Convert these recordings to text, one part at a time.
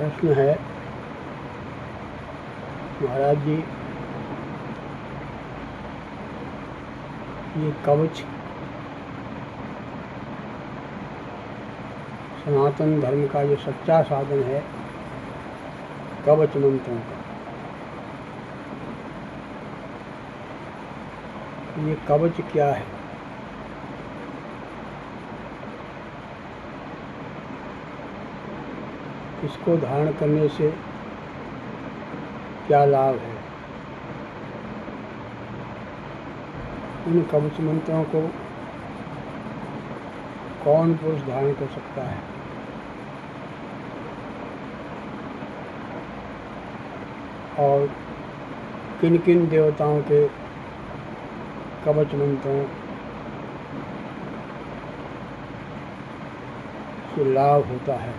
प्रश्न है, महाराज जी, ये कवच सनातन धर्म का जो सच्चा साधन है कवच मंत्रों का, ये कवच क्या है? इसको धारण करने से क्या लाभ है? इन कवच मंत्रों को कौन पुरुष धारण कर सकता है? और किन किन देवताओं के कवच मंत्रों से लाभ होता है?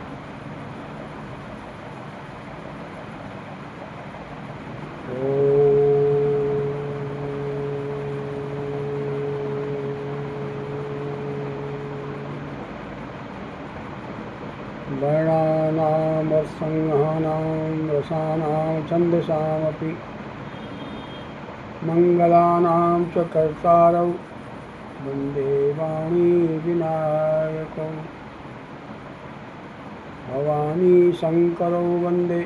वर्णानां वर्संहानां रसानां छन्दसामपि मङ्गलानां च कर्तारौ वन्दे वाणी विनायकौ भवानी शङ्करौ वन्दे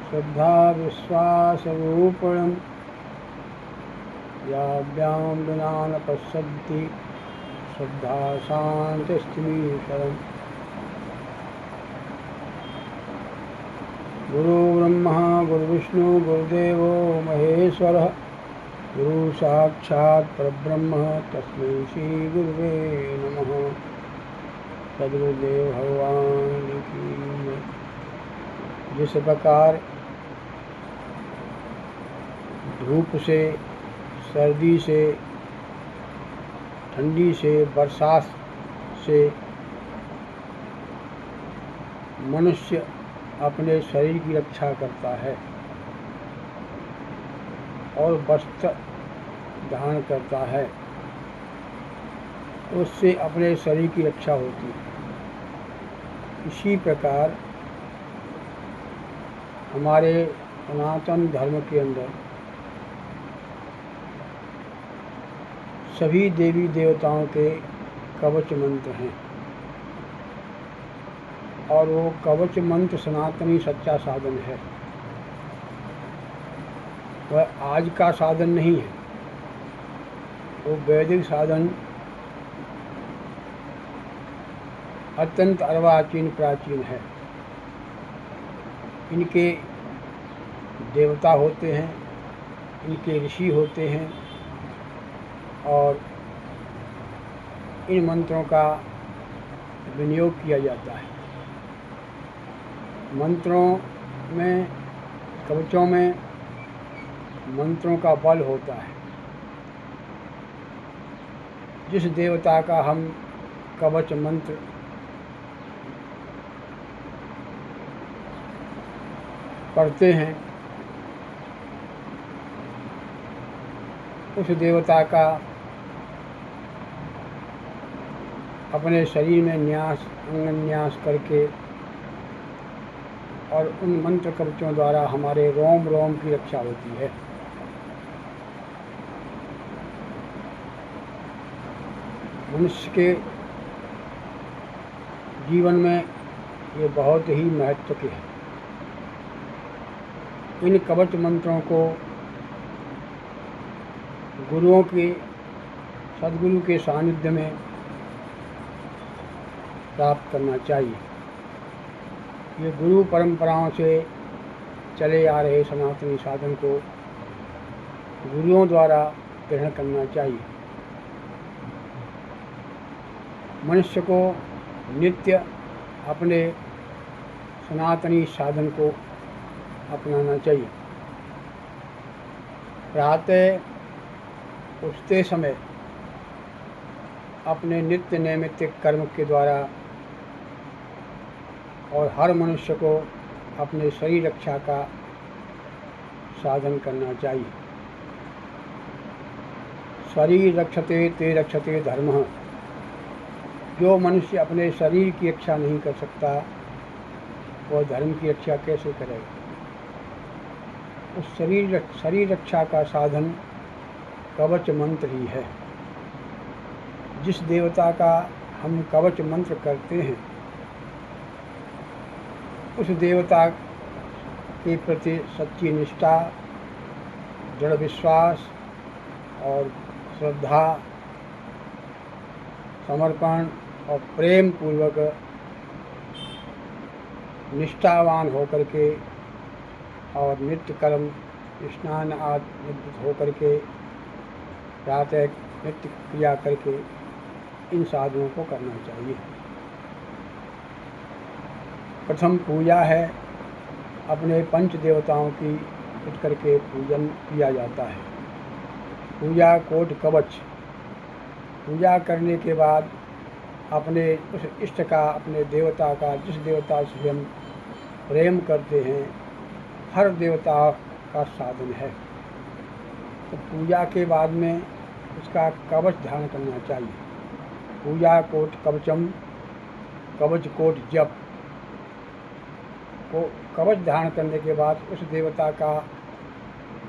श्रद्धा विश्वासरूपिणं याभ्यां विना न पश्यन्ति श्रद्धा शान्तिस्त्रीशरम्। गुरु ब्रह्मा गुरु विष्णु गुरुदेवो महेश्वरः गुरु साक्षात् परब्रह्म तस्मै श्री गुरुवे नमः। सद्गुरुदेव भगवान की जय। जिस प्रकार धूप से, सर्दी से, ठंडी से, बरसात से मनुष्य अपने शरीर की रक्षा करता है और वस्त्र धारण करता है, उससे अपने शरीर की रक्षा होती है। इसी प्रकार हमारे सनातन धर्म के अंदर सभी देवी देवताओं के कवच मंत्र हैं और वो कवच मंत्र सनातनी सच्चा साधन है। वह आज का साधन नहीं है, वो वैदिक साधन अत्यंत अर्वाचीन प्राचीन है। इनके देवता होते हैं, इनके ऋषि होते हैं और इन मंत्रों का विनियोग किया जाता है। मंत्रों में, कवचों में मंत्रों का बल होता है। जिस देवता का हम कवच मंत्र पढ़ते हैं उस देवता का अपने शरीर में न्यास, अंगन्यास करके और उन मंत्र कवचों द्वारा हमारे रोम रोम की रक्षा होती है। मनुष्य के जीवन में ये बहुत ही महत्व के है। इन कवच मंत्रों को गुरुओं के, सद्गुरु के सानिध्य में प्राप्त करना चाहिए। ये गुरु परंपराओं से चले आ रहे सनातनी साधन को गुरुओं द्वारा ग्रहण करना चाहिए। मनुष्य को नित्य अपने सनातनी साधन को अपनाना चाहिए। प्रातः उठते समय अपने नित्य नैमित्तिक कर्म के द्वारा और हर मनुष्य को अपने शरीर रक्षा का साधन करना चाहिए। शरीर रक्षते ते रक्षते धर्मः। जो मनुष्य अपने शरीर की रक्षा नहीं कर सकता वह धर्म की रक्षा कैसे करेगा। उस शरीर रक्षा का साधन कवच मंत्र ही है। जिस देवता का हम कवच मंत्र करते हैं उस देवता के प्रति सच्ची निष्ठा, दृढ़ विश्वास और श्रद्धा, समर्पण और प्रेम पूर्वक निष्ठावान होकर के और नित्य कर्म स्नान आदि निवृत्त होकर के प्रातः नित्य क्रिया करके इन साधनों को करना चाहिए। प्रथम पूजा है, अपने पंच देवताओं की उठ करके पूजन किया जाता है। पूजा कोटि कवच। पूजा करने के बाद अपने उस इष्ट का, अपने देवता का, जिस देवता से हम प्रेम करते हैं, हर देवता का साधन है। तो पूजा के बाद में उसका कवच धारण करना चाहिए। पूजा कोट कवचम, कवच कोट जप को कवच धारण करने के बाद उस देवता का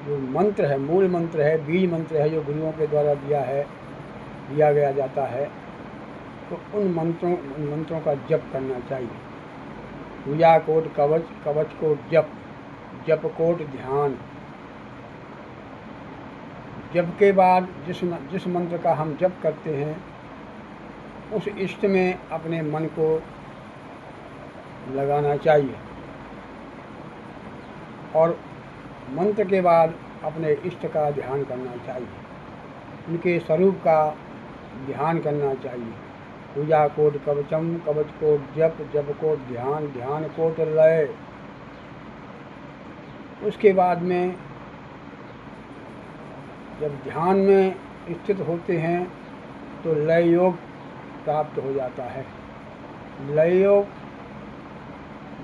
जो मंत्र है, मूल मंत्र है, बीज मंत्र है, जो गुरुओं के द्वारा दिया गया जाता है, तो उन मंत्रों का जप करना चाहिए। पूजा कोट कवच, कवच कोट जप, जप कोट ध्यान। जप के बाद जिस मंत्र का हम जप करते हैं उस इष्ट में अपने मन को लगाना चाहिए और मंत्र के बाद अपने इष्ट का ध्यान करना चाहिए, उनके स्वरूप का ध्यान करना चाहिए। पूजा कोट कवचम, कवच कोट जप, जप कोट ध्यान, ध्यान कोट लय। उसके बाद में जब ध्यान में स्थित होते हैं तो लय योग प्राप्त हो जाता है। लय योग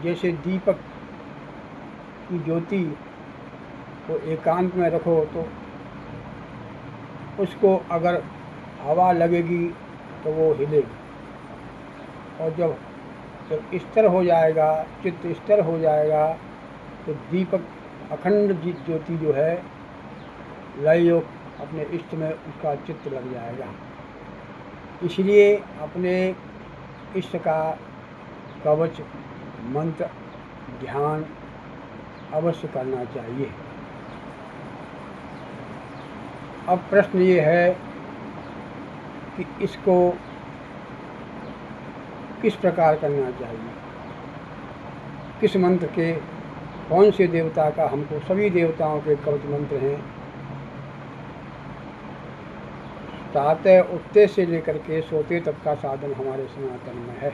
जैसे दीपक की ज्योति को एकांत में रखो तो उसको अगर हवा लगेगी तो वो हिलेगी, और जब स्थिर हो जाएगा, चित्त स्थिर हो जाएगा, तो दीपक अखंड ज्योति जो है लय योग अपने इष्ट में उसका चित्त लग जाएगा। इसलिए अपने इष्ट का कवच मंत्र ध्यान अवश्य करना चाहिए। अब प्रश्न ये है कि इसको किस प्रकार करना चाहिए, किस मंत्र के, कौन से देवता का। हमको सभी देवताओं के कवच मंत्र हैं, प्रातः उठते से लेकर के सोते तक का साधन हमारे सनातन में है।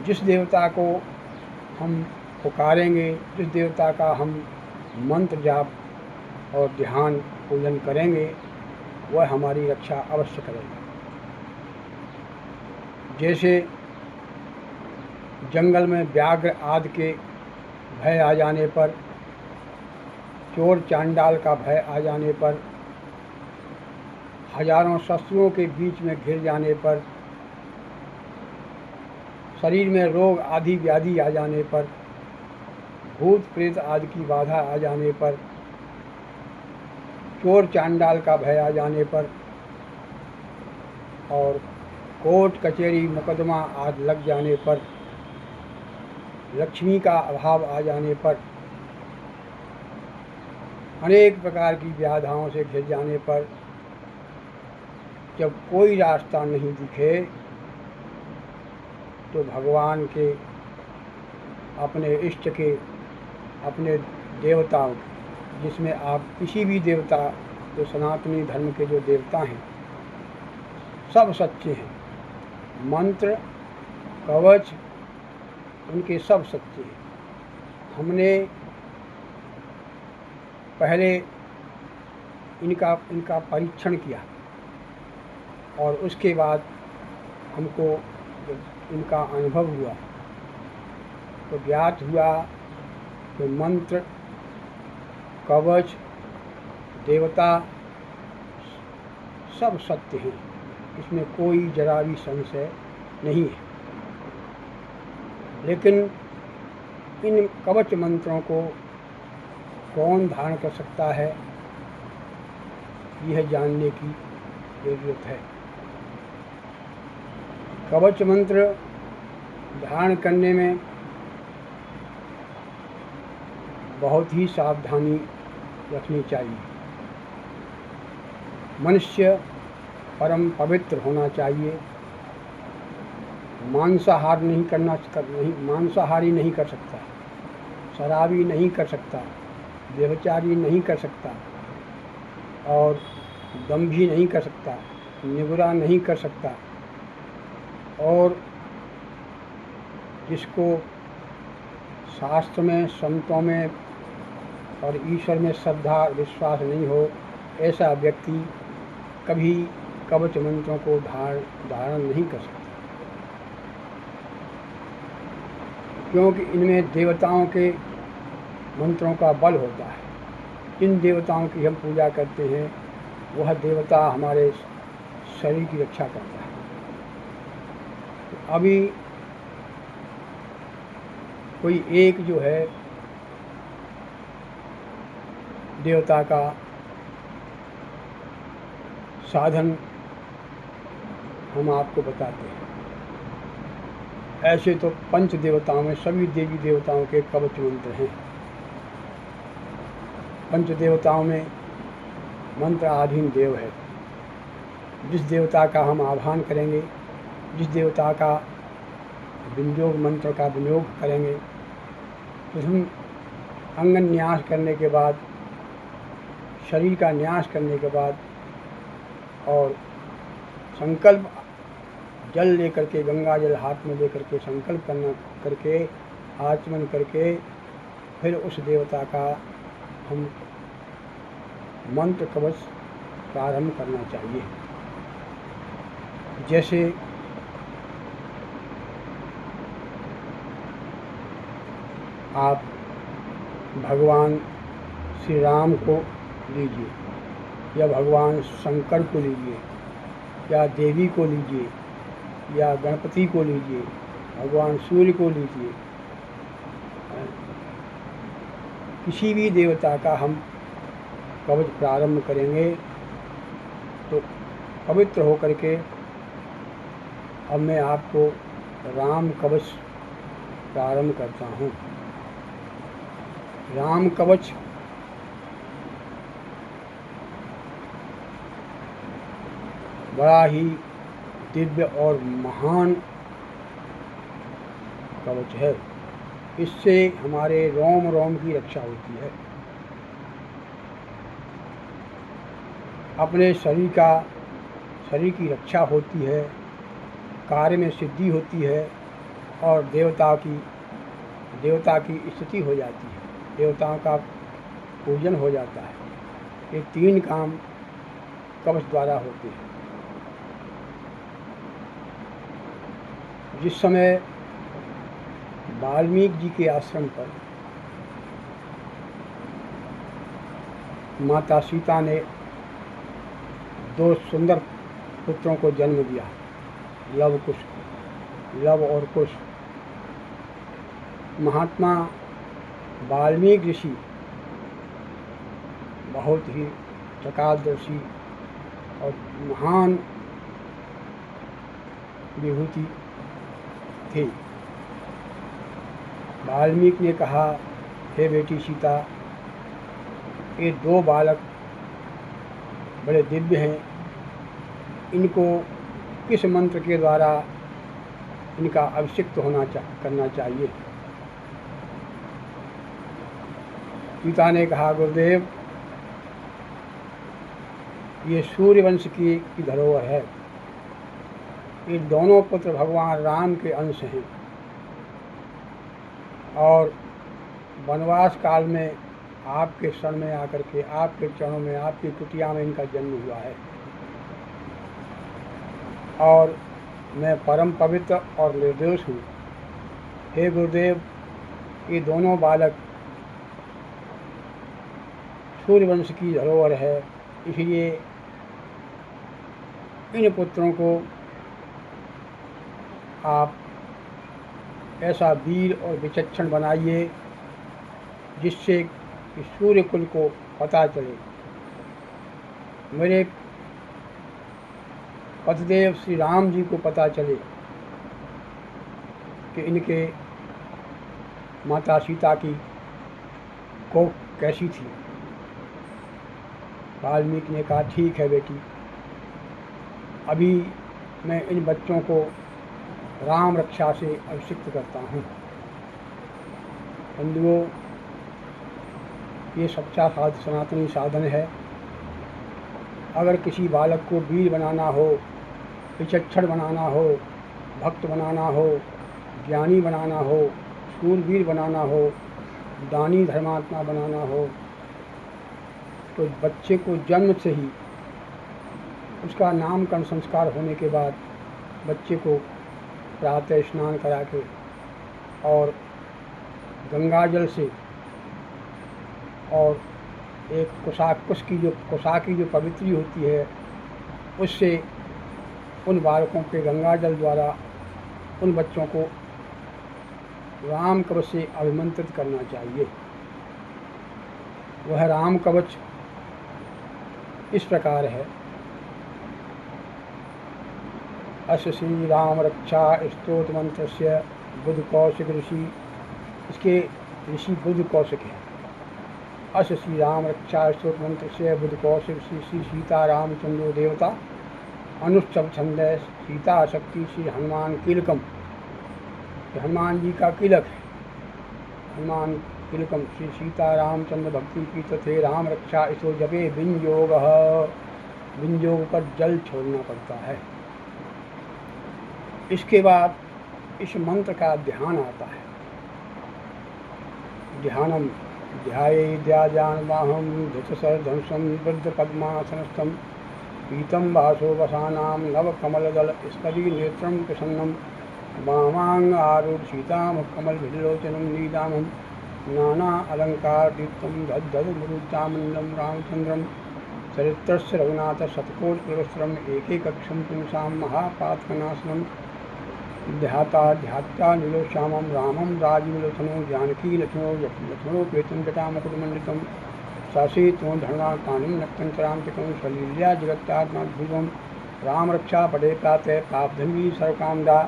जिस देवता को हम पुकारेंगे, जिस देवता का हम मंत्र जाप और ध्यान पूजन करेंगे, वह हमारी रक्षा अवश्य करेगा। जैसे जंगल में व्याघ्र आदि के भय आ जाने पर, चोर चांडाल का भय आ जाने पर, हजारों शत्रुओं के बीच में घिर जाने पर, शरीर में रोग आदि व्याधि आ जाने पर, भूत प्रेत आदि की बाधा आ जाने पर, चोर चांडाल का भय आ जाने पर और कोर्ट कचहरी मुकदमा आदि लग जाने पर, लक्ष्मी का अभाव आ जाने पर, अनेक प्रकार की व्याधाओं से घिर जाने पर, जब कोई रास्ता नहीं दिखे तो भगवान के, अपने इष्ट के, अपने देवताओं के, जिसमें आप किसी भी देवता, जो सनातनी धर्म के जो देवता हैं सब सच्चे हैं, मंत्र कवच उनके सब सच्चे हैं। हमने पहले इनका परीक्षण किया और उसके बाद हमको जब इनका अनुभव हुआ तो ज्ञात हुआ कि मंत्र कवच देवता सब सत्य हैं, इसमें कोई जरा भी संशय नहीं है। लेकिन इन कवच मंत्रों को कौन धारण कर सकता है, यह जानने की ज़रूरत है। कवच मंत्र धारण करने में बहुत ही सावधानी रखनी चाहिए। मनुष्य परम पवित्र होना चाहिए। मांसाहारी नहीं कर सकता, शराबी नहीं कर सकता, व्यभिचारी नहीं कर सकता, और दंभी नहीं कर सकता, निगुरा नहीं कर सकता, और जिसको शास्त्र में, संतों में और ईश्वर में श्रद्धा विश्वास नहीं हो, ऐसा व्यक्ति कभी कवच मंत्रों को धारण नहीं कर सकता, क्योंकि इनमें देवताओं के मंत्रों का बल होता है। जिन देवताओं की हम पूजा करते हैं वह देवता हमारे शरीर की रक्षा करता है। तो अभी कोई एक जो है देवता का साधन हम आपको बताते हैं। ऐसे तो पंच देवताओं में सभी देवी देवताओं के कवच मंत्र हैं। पंच देवताओं में मंत्र आधीन देव है। जिस देवता का हम आह्वान करेंगे, जिस देवता का विनियोग मंत्र का विनियोग करेंगे, तो हम अंग न्यास करने के बाद, शरीर का न्यास करने के बाद और संकल्प जल लेकर के, गंगा जल हाथ में लेकर के संकल्प करके आचमन करके फिर उस देवता का हम मंत्र कवच प्रारंभ करना चाहिए। जैसे आप भगवान श्री राम को लीजिए, या भगवान शंकर को लीजिए, या देवी को लीजिए, या गणपति को लीजिए, भगवान सूर्य को लीजिए, किसी भी देवता का हम कवच प्रारंभ करेंगे तो पवित्र होकर के अब मैं आपको राम कवच प्रारंभ करता हूँ। राम कवच बड़ा ही दिव्य और महान कवच है। इससे हमारे रोम रोम की रक्षा होती है। अपने शरीर की रक्षा होती है, कार्य में सिद्धि होती है, और देवता की स्थिति हो जाती है, देवताओं का पूजन हो जाता है। ये तीन काम कवच द्वारा होते हैं। जिस समय वाल्मीकि जी के आश्रम पर माता सीता ने दो सुंदर पुत्रों को जन्म दिया, लव और कुश। महात्मा वाल्मीकि ऋषि बहुत ही चकादर्शी और महान विभूति थे। वाल्मीकि ने कहा, हे बेटी सीता, ये दो बालक बड़े दिव्य हैं, इनको किस मंत्र के द्वारा इनका अभिषिक्त करना चाहिए। सीता ने कहा, गुरुदेव, ये सूर्यवंश की धरोहर है। ये दोनों पुत्र भगवान राम के अंश हैं, और वनवास काल में आपके शरण में आकर के, आपके चरणों में, आपकी कुटिया में इनका जन्म हुआ है। और मैं परम पवित्र और निर्दोष हूँ। हे गुरुदेव, ये दोनों बालक सूर्यवंश की धरोहर है, इसलिए इन पुत्रों को आप ऐसा वीर और विचक्षण बनाइए जिससे कि सूर्य कुल को पता चले, मेरे पतिदेव श्री राम जी को पता चले कि इनके माता सीता की कोख कैसी थी। वाल्मीकि ने कहा, ठीक है बेटी, अभी मैं इन बच्चों को राम रक्षा से अभिषिक्त करता हूँ। बंधुओं, ये सच्चा सनातनी साधन है। अगर किसी बालक को वीर बनाना हो, विचक्षण बनाना हो, भक्त बनाना हो, ज्ञानी बनाना हो, शूरवीर बनाना हो, दानी धर्मात्मा बनाना हो, तो बच्चे को जन्म से ही उसका नामकरण संस्कार होने के बाद बच्चे को प्रातः स्नान करा के और गंगा जल से और एक कुशा की जो पवित्री होती है उससे उन बालकों के गंगा जल द्वारा उन बच्चों को राम कवच से अभिमंत्रित करना चाहिए। वह राम कवच इस प्रकार है। अस्य श्री राम रक्षा स्तोत्र मंत्र से बुध कौशिक ऋषि, इसके ऋषि बुध कौशिक हैं। अस्य श्री राम रक्षा स्तोत्र मंत्र से बुध कौशिक श्री सीता रामचंद्र देवता अनुष्ठव छंद सीता शक्ति श्री हनुमान कीलकम, हनुमान जी का कीलक है। हनुमान कीलकम श्री सीता रामचंद्र भक्ति की तथे राम रक्षा इसो जपे विनियोग, विनियोग पर जल छोड़ना पड़ता है। इसके बाद इस मंत्र का ध्यान आता है। ध्यानम ध्यायाजानवाहम धृतसर धनुषम वृद्ध पद्मासनस्थम पीतम भासो वसानाम नव कमलदल स्पदी नेत्रम प्रसन्नम वामांग आरूढ़ सीताम कमल विलोचनम नीलामम नाना अलंकार दीप्तम धद्ध मुरुचामंडम रामचंद्रम चरित्रस्य रघुनाथ शतकोट पुरस्त्रम एकेकक्षम पुंसाम महापातकनाशनम ध्यात्या नीलोश्यामं रामं राजविलोचनो जानकी लक्ष्मणोपेतं जटामकुटमण्डितं शासीतो धर्माकानिं नक्तन्तरान्तिकं सलील्या जगत्तात्माद्भुतं राम रक्षा पटे प्रातः पापधन्वी सर्वकामदा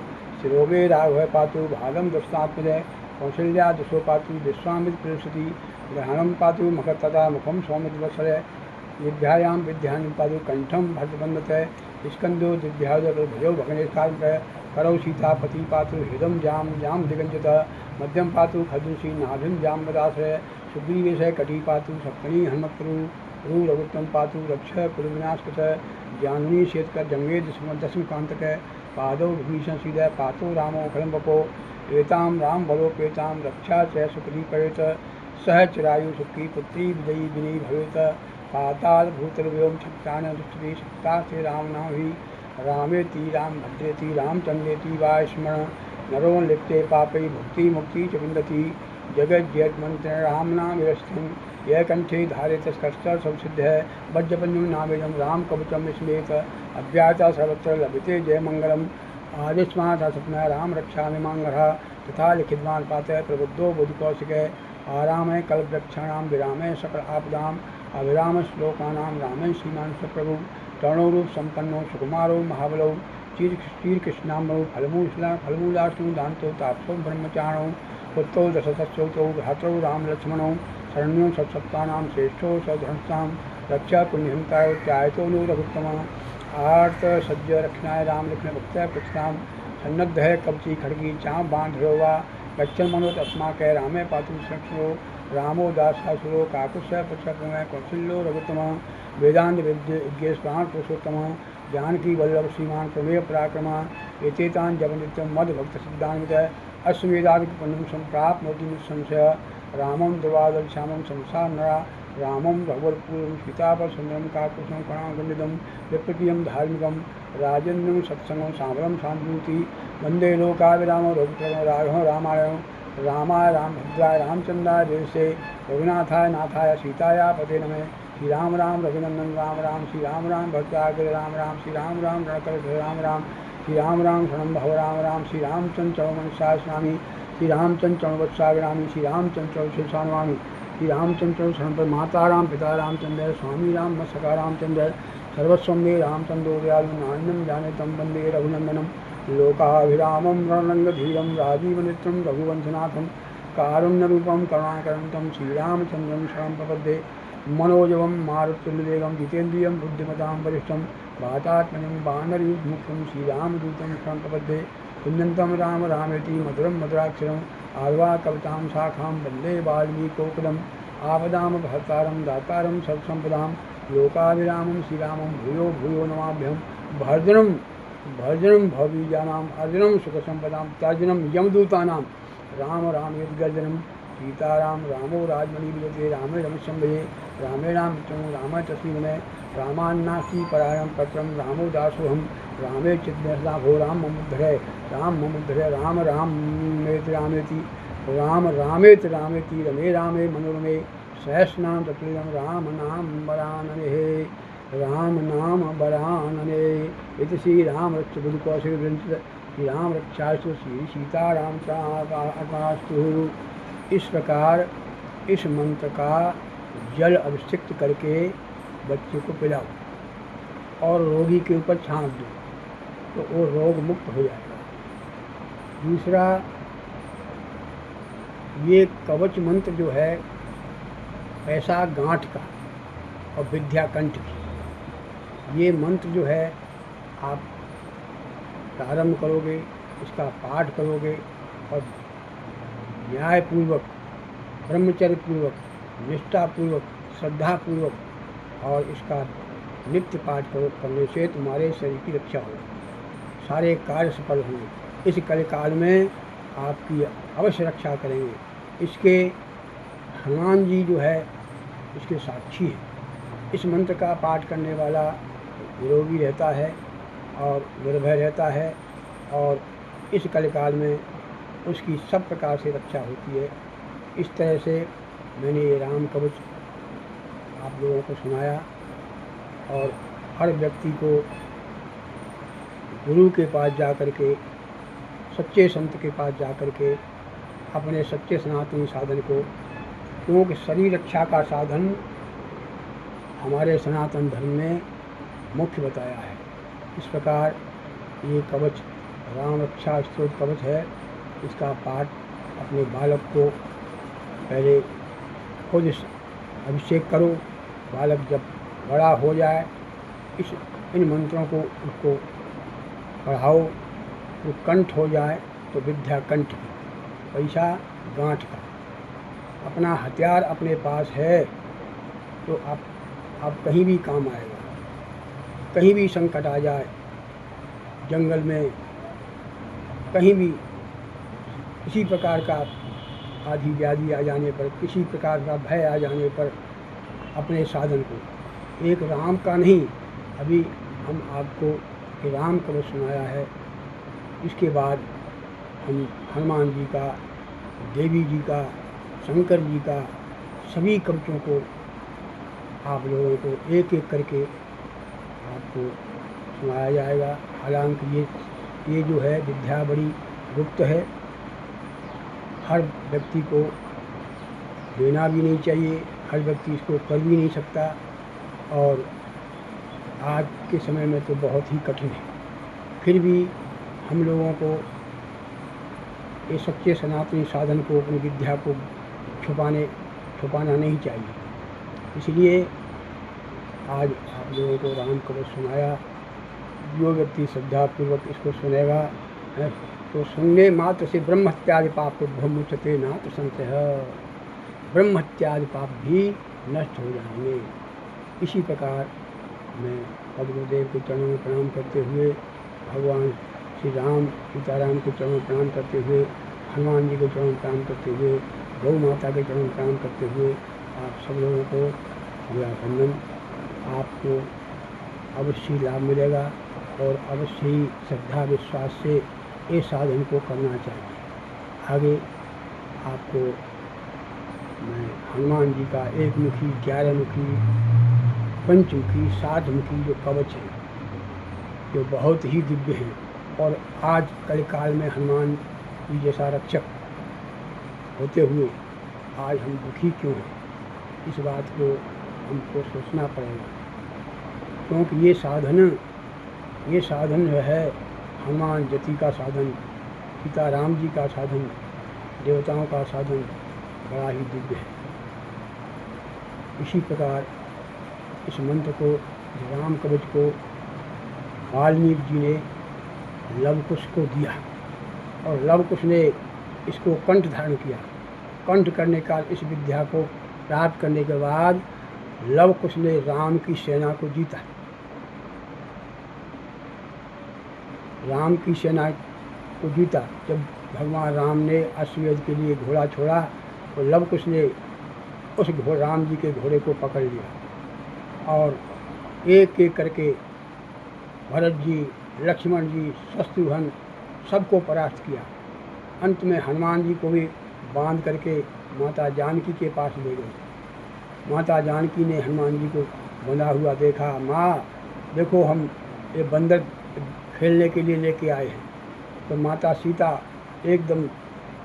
शिरोगे राघव पातु भागं दस्तात्मजय कौशल्या दशो पातु विश्वामित्र प्रेषति ग्रहणं पातु मखतदा मुखं सौमित्रवत्सलय विद्यायां विद्यां पातु कंठं भद्रबन्धतः स्कंदो दिव्याजो भयो भगनेशकाल करौ सीतापति पातु हृदम जाम दिगंजत मध्यम पातु खदुषी नाभिम जाम बदाश्रय सुग्रीवेश कटी पातु सप्तनी हनुमत्तरु रू रघुत्तम पातु रक्ष कुलविनाशकृत ज्ञानी शेतकर जंगे दशम कांतक पादौ विभीषण सीधय पातो रामो खलम बपो एताम राम बलोपेताम रक्षा च सुखदी परेत सह चिरायु सुखी पुत्री विजयी विनयी भवेत पाताल भूतलव्योम शक्तान दुष्टि शक्ता से राम नाम ही रामेति राम भद्रेति रामचंद्रेति वा स्मरण नरो लिप्ते पापै भुक्ति मुक्ति च विन्दति जगत जयत मंत्र राम नाम विरस्थिं यह कंठे धारित कष्ट संसिद्ध है वज्रपंजम नामेजम राम कवचम स्मेत अव्याता सर्वत्र लभते जय मंगलम आदिस्मात् सपना राम रक्षा मिमांगरा तथा लिखितवान पातः प्रबुद्धो बुद्धकौशिक आराम कल्पवृक्षाणाम विराम सकल आपदाम अभिराम श्लोकानाम राम श्रीमान प्रभु तरणोरूप संपन्नो सुकुमारो महाबलो चीर कृष्णाम्बरो फलमूलासु दान्तो तापसो ब्रह्मचारणो पुत्रो दशतश्चौतो भ्रातरौ राम लक्ष्मणो शरण्यो सत्सप्तानां श्रेष्ठो सधंसां रक्षा पुण्यहंताय त्यायतो नो रघुत्तम आर्त सज्ज रक्षणाय राम लक्ष्मण भक्त प्रस्ताम सन्नद्ध है कवची खड़गी चाँप बांधो वा गच्छन मनोत अस्माक रामे पातु सुरक्षो रामो दासासुरो काकुश पुष्पमय कौशल्यो रघुत्तम वेदांत विज्ञेश प्राण पुरुषोत्तम जानकी वल्लभ श्रीमान प्रमेय पराक्रमा एतेतान जपनित्यम मद भक्त सिद्धांत अश्वमेधादि पुण्यम संप्राप्त नोति निसंशय रामम द्रवादल श्यामम संसार नरा रामम रघुवरपूर्वम सीतापर सुंदरम काकुशम कणागुंडितम विप्रतियम धार्मिकम राजेन्द्रम सत्संगम सांवरम शांतिमूर्ति वंदे लोकाभिराम रघुप्रम राघव रामायण रामाय रामभद्राय रामचंद्राय देवसे रघुनाथाय नाथाय सीताया पते नमः श्री राम राम रघुनंदन राम राम श्री राम राम भक्ताग्र राम राम श्री राम राम रणकर राम राम श्री राम राम शरण भव राम राम श्री रामचंद्र चौमन स्वामी श्री रामचंद्र चरण वत्साग्रामी श्री रामचंद्र चरण शिरसा नमामि श्री रामचंद्र चरण शरण पर माता राम पिता रामचंद्र स्वामी राम म सखा रामचंद्र सर्वस्वं मे रामचंद्रो दयालु नायनं जानेतं वन्दे रघुनन्दनं लोकाभिरामं रणरङ्गधीरं राजीवनेत्रं रघुवंशनाथं कारुण्यरूपं करुणाकरन्तं श्रीरामचन्द्रं शरणं प्रपद्ये मनोजवं मारुततुल्यवेगं जितेन्द्रियं बुद्धिमतां वरिष्ठं वातात्मजं वानरयूथमुख्यं श्रीरामदूतं शरणं प्रपद्ये कुञ्जन्तं राम रामेति मधुरं मधुराक्षरम् आर्वा कवितां शाखां वन्दे वाल्मीकिकोकिलम् आपदां भर्तारं दातारं सर्वसम्पदां लोकाभिरामं श्रीरामं भूयो भूयो नमाभ्यं भर्जनं भवबीजानाम् अर्जुनं सुखसम्पदां तर्जनं यमदूतानां राम रामेति गर्जनं सीताराम रामो राजमणि विजयते रामे रमस्यं भजे रामे रामचन्द्रं रामाय तस्मै रामान्नास्ति परायणं पत्रं रामो दासोऽहं रामे चित्तमो राम ममुद्धरे राम रामेति रामेति रमे रामे मनोरमे सहस्रनाम तत्तुल्यं राम नाम वरानने इति श्री राम रक्ष बुद्धकौशल ग्रंथ श्री राम रक्षास्तु श्री सीताराम आकास्तु। इस प्रकार इस मंत्र का जल अभिषिक्त करके बच्चे को पिलाओ और रोगी के ऊपर छांट दो तो वो रोग मुक्त हो जाएगा। दूसरा, ये कवच मंत्र जो है पैसा गांठ का और विद्या कंठ की, ये मंत्र जो है आप प्रारंभ करोगे, इसका पाठ करोगे और न्यायपूर्वक, ब्रह्मचर्य पूर्वक, निष्ठापूर्वक, श्रद्धापूर्वक और इसका नित्य पाठ करने से तुम्हारे शरीर की रक्षा हो, सारे कार्य सफल होंगे। इस कलिकाल में आपकी अवश्य रक्षा करेंगे। इसके हनुमान जी जो है इसके साक्षी है। इस मंत्र का पाठ करने वाला निरोगी रहता है और निर्भय रहता है और इस कलिकाल में उसकी सब प्रकार से रक्षा होती है। इस तरह से मैंने ये राम कवच आप लोगों को सुनाया और हर व्यक्ति को गुरु के पास जा कर के, सच्चे संत के पास जा कर के अपने सच्चे सनातनी साधन को, क्योंकि शरीर रक्षा का साधन हमारे सनातन धर्म में मुख्य बताया है। इस प्रकार ये कवच राम रक्षा स्तोत्र कवच है। इसका पाठ अपने बालक को पहले खुद अभिषेक करो। बालक जब बड़ा हो जाए इन मंत्रों को उसको पढ़ाओ, वो कंठ हो जाए तो विद्या कंठ की, पैसा गांठ का। अपना हथियार अपने पास है तो आप कहीं भी काम आएगा। कहीं भी संकट आ जाए, जंगल में कहीं भी किसी प्रकार का आधी व्याधि आ जाने पर, किसी प्रकार का भय आ जाने पर अपने साधन को, एक राम का नहीं, अभी हम आपको राम कवच सुनाया है। इसके बाद हम हनुमान जी का, देवी जी का, शंकर जी का, सभी कवचों को आप लोगों को एक एक करके आपको सुनाया जाएगा। हालांकि ये जो है विद्या बड़ी गुप्त है, हर व्यक्ति को देना भी नहीं चाहिए, हर व्यक्ति इसको कर भी नहीं सकता और आज के समय में तो बहुत ही कठिन है। फिर भी हम लोगों को ये सच्चे सनातनी साधन को, अपनी विद्या को छुपाना नहीं चाहिए। इसलिए आज आप लोगों को राम कवच सुनाया। जो व्यक्ति श्रद्धापूर्वक इसको सुनेगा तो सुनने मात्र से ब्रह्मत्यादि पाप उद्भवमुच्यते नात्र संशय, ब्रह्मत्यादि पाप भी नष्ट हो जाएंगे। इसी प्रकार मैं गुरुदेव के चरणों में प्रणाम करते हुए, भगवान श्री राम सीताराम के चरणों में प्रणाम करते हुए, हनुमान जी के चरणों में प्रणाम करते हुए, गौ माता के चरणों में प्रणाम करते हुए आप सब लोगों को मेरा वंदन। आपको अवश्य लाभ मिलेगा और अवश्य ही श्रद्धा विश्वास से इस साधन को करना चाहिए। आगे आपको मैं हनुमान जी का 1 मुखी, 11 मुखी, 5 मुखी, 7 मुखी जो कवच है, जो बहुत ही दिव्य हैं और आज कलिकाल में हनुमान जी जैसा रक्षक होते हुए आज हम दुखी क्यों हैं, इस बात को हमको सोचना पड़ेगा। क्योंकि ये साधन जो है हनुमान जति का साधन, सीताराम जी का साधन, देवताओं का साधन बड़ा ही दिव्य है। इसी प्रकार इस मंत्र को, राम कवच को वाल्मीकि जी ने लवकुश को दिया और लवकुश ने इसको कंठ धारण किया। कंठ करने का इस विद्या को प्राप्त करने के बाद लवकुश ने राम की सेना को जीता। राम की सेना को जीता। जब भगवान राम ने अश्वमेध के लिए घोड़ा छोड़ा तो लवकुश ने उस राम जी के घोड़े को पकड़ लिया और एक एक करके भरत जी, लक्ष्मण जी, शत्रुघ्न सबको परास्त किया। अंत में हनुमान जी को भी बांध करके माता जानकी के पास ले गए। माता जानकी ने हनुमान जी को बंधा हुआ देखा। माँ देखो, हम ये बंदर खेलने के लिए लेके आए हैं। तो माता सीता एकदम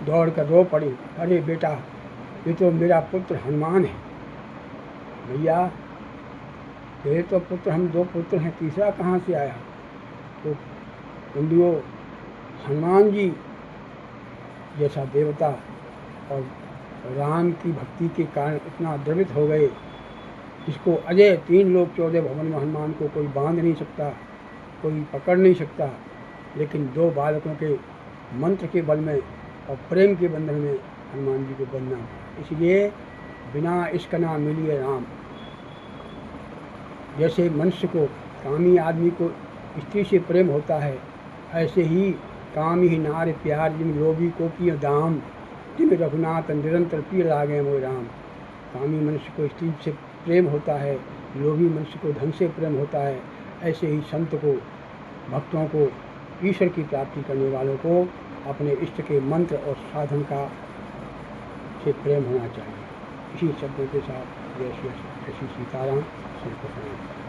दौड़ कर रो पड़ी, अरे बेटा, ये तो मेरा पुत्र हनुमान है। भैया, ये तो पुत्र, हम 2 पुत्र हैं, तीसरा कहाँ से आया? तो कुंडियों, हनुमान जी जैसा देवता और राम की भक्ति के कारण इतना द्रवित हो गए, इसको अजय 3 लोक 14 भवन में हनुमान को कोई बांध नहीं सकता, कोई पकड़ नहीं सकता। लेकिन 2 बालकों के मंत्र के बल में और प्रेम के बंधन में हनुमान जी को बंधना। इसलिए बिना इश्क ना मिलिए राम। जैसे मनुष्य को, कामी आदमी को स्त्री से प्रेम होता है, ऐसे ही काम ही नार प्यार जिन लोभी को किए दाम, जिन रघुनाथ निरंतर प्रिय लागे मोय राम। कामी मनुष्य को स्त्री से प्रेम होता है, लोभी मनुष्य को धन से प्रेम होता है। ऐसे ही संत को, भक्तों को, ईश्वर की प्राप्ति करने वालों को अपने इष्ट के मंत्र और साधन का से प्रेम होना चाहिए। इसी शब्दों के साथ जय श्री सीताराम, श्री कृष्ण।